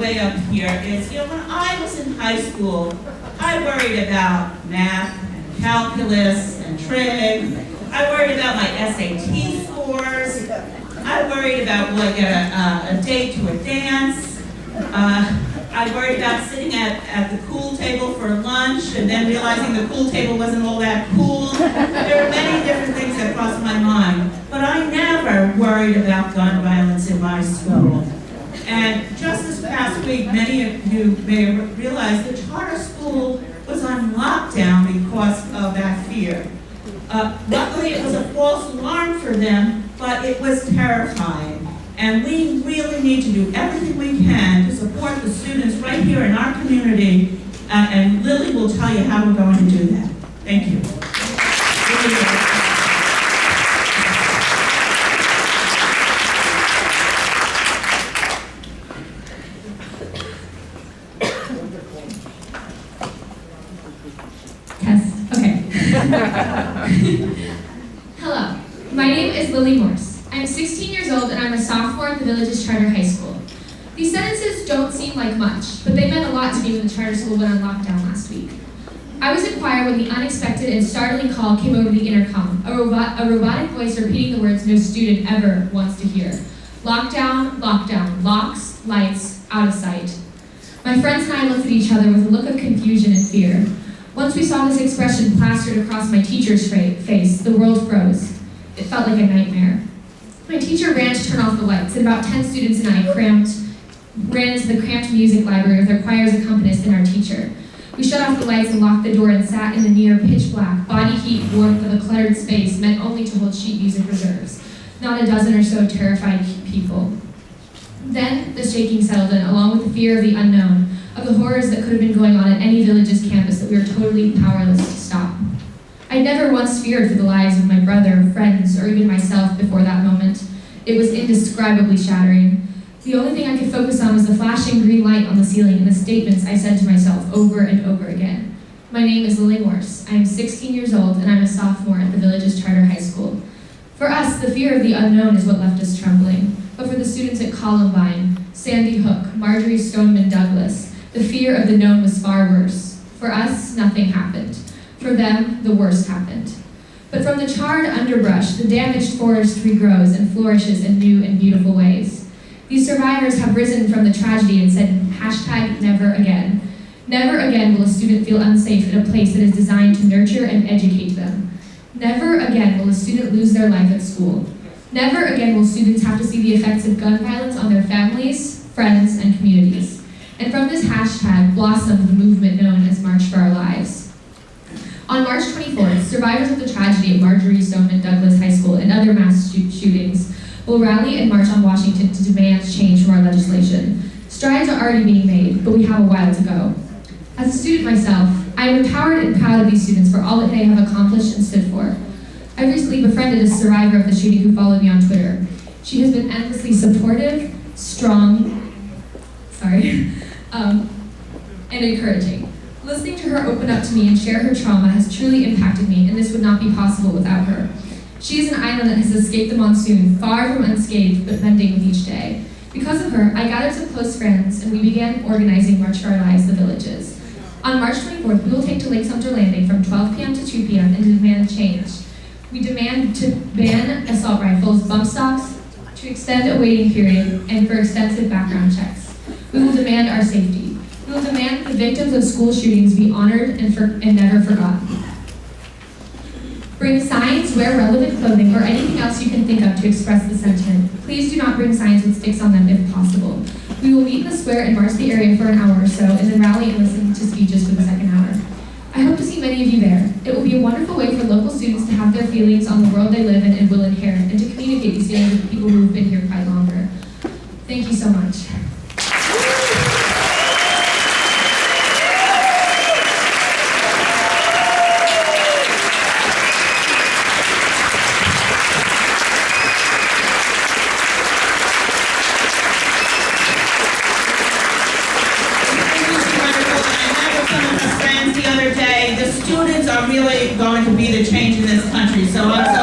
way up here is, when I was in high school, I worried about math and calculus and trig. I worried about my SAT scores. I worried about will I get a date to a dance. I worried about sitting at the pool table for lunch and then realizing the pool table wasn't all that cool. There were many different things that crossed my mind, but I never worried about gun violence in my school. And just this past week, many of you may have realized the charter school was on lockdown because of that fear. Luckily, it was a false alarm for them, but it was terrifying. And we really need to do everything we can to support the students right here in our community, and Lily will tell you how we're going to do that. Thank you. Hello, my name is Lily Morse. I'm 16 years old and I'm a sophomore at the village's charter high school. These sentences don't seem like much, but they meant a lot to me when the charter school went on lockdown last week. I was in choir when the unexpected and startling call came over the intercom, a robotic voice repeating the words no student ever wants to hear. Lockdown, lockdown, locks, lights, out of sight. My friends and I looked at each other with a look of confusion and fear. Once we saw this expression plastered across my teacher's face, the world froze. It felt like a nightmare. My teacher ran to turn off the lights, and about 10 students and I ran into the cramped music library with our choir's accompanist and our teacher. We shut off the lights and locked the door and sat in the near pitch black, body heat warmth of a cluttered space meant only to hold sheet music reserves. Not a dozen or so terrified people. Then the shaking settled in, along with the fear of the unknown, of the horrors that could have been going on at any village's campus that we were totally powerless to stop. I never once feared for the lives of my brother, friends, or even myself before that moment. It was indescribably shattering. The only thing I could focus on was the flashing green light on the ceiling and the statements I said to myself over and over again. My name is Lily Morse. I am 16 years old and I'm a sophomore at the village's charter high school. For us, the fear of the unknown is what left us trembling. But for the students at Columbine, Sandy Hook, Marjorie Stoneman Douglas, the fear of the known was far worse. For us, nothing happened. For them, the worst happened. But from the charred underbrush, the damaged forest regrows and flourishes in new and beautiful ways. These survivors have risen from the tragedy and said, #never again. Never again will a student feel unsafe in a place that is designed to nurture and educate them. Never again will a student lose their life at school. Never again will students have to see the effects of gun violence on their families, friends, and communities. And from this hashtag blossomed the movement known as March for Our Lives. On March 24th, survivors of the tragedy at Marjorie Stoneman Douglas High School and other mass shootings will rally and march on Washington to demand change from our legislation. Strides are already being made, but we have a while to go. As a student myself, I am empowered and proud of these students for all that they have accomplished and stood for. I recently befriended a survivor of the shooting who followed me on Twitter. She has been endlessly supportive, strong, and encouraging. Listening to her open up to me and share her trauma has truly impacted me, and this would not be possible without her. She is an island that has escaped the monsoon, far from unscathed, but mending with each day. Because of her, I gathered some close friends, and we began organizing March for Our Lives, the Villages. On March 24th, we will take to Lake Sumter Landing from 12 p.m. to 2 p.m. and demand change. We demand to ban assault rifles, bump stocks, to extend a waiting period, and for extensive background checks. We will demand our safety. We will demand that the victims of school shootings be honored and never forgotten. Bring signs, wear relevant clothing, or anything else you can think of to express the sentiment. Please do not bring signs with sticks on them if possible. We will meet in the square and march the area for an hour or so, and then rally and listen to speeches for the second hour. I hope to see many of you there. It will be a wonderful way for local students to have their feelings on the world they live in and will inherit, and to communicate these feelings with people who have been here quite longer. Thank you so much. Students are really going to be the change in this country, so I'm